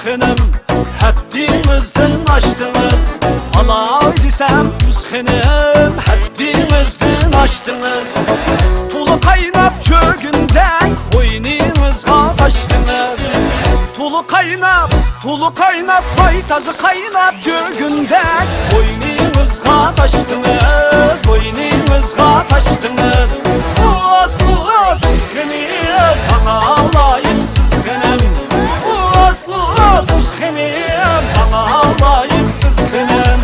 müzxenim, həddimizdən aşdınız. Alay desəm müzxenim, həddimizdən aşdınız. Tulu qaynab çögündən boynunuzğa taşdınız. Tulu qaynab baytazı qaynab çögündən boynunuzğa taşdınız, boynunuzğa taşdınız. Boğaz müzxenim, bana layıksız xenim. Boğaz müzxenim, bana layıksız xenim.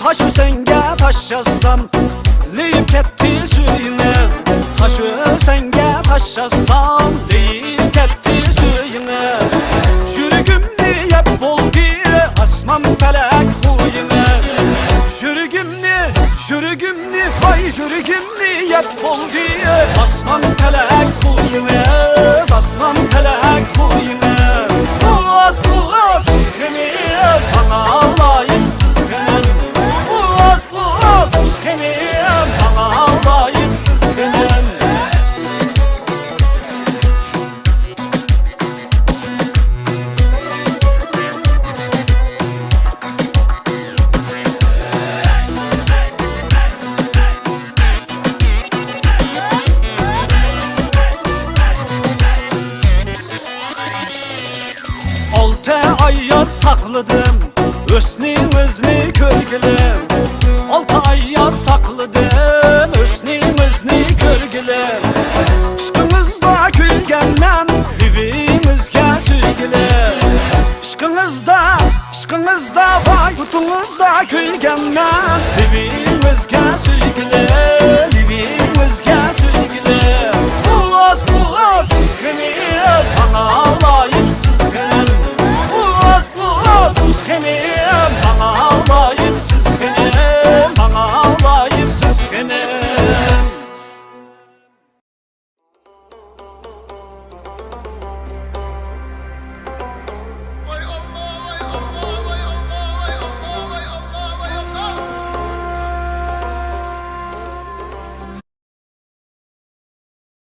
Taş üstenge taş yazsam, leyip etti suyunuz. Taş üstenge taş yazsam, leyip etti suyunuz. Jürgümni yep oldu, asman felek huyunuz. Jürgümni, vay jürgümni yep oldu, asman felek huyunuz, asman felek huyunuz. Boğaz müzxenim, bana layıksız xenim. Boğaz müzxenim, bana layıksız xenim. Altı ayya sakladım Özünü körgülüm. 6 ayya sakladım Özünü körgülüm. İşkınızda külgenden evimizge sürgülüm. İşkınızda vay kutunuzda külgenden evimizge sürgülüm, evimizge sürgülüm. Boğaz müzxenim, bana layıksız xenim. Boğaz müzxenim,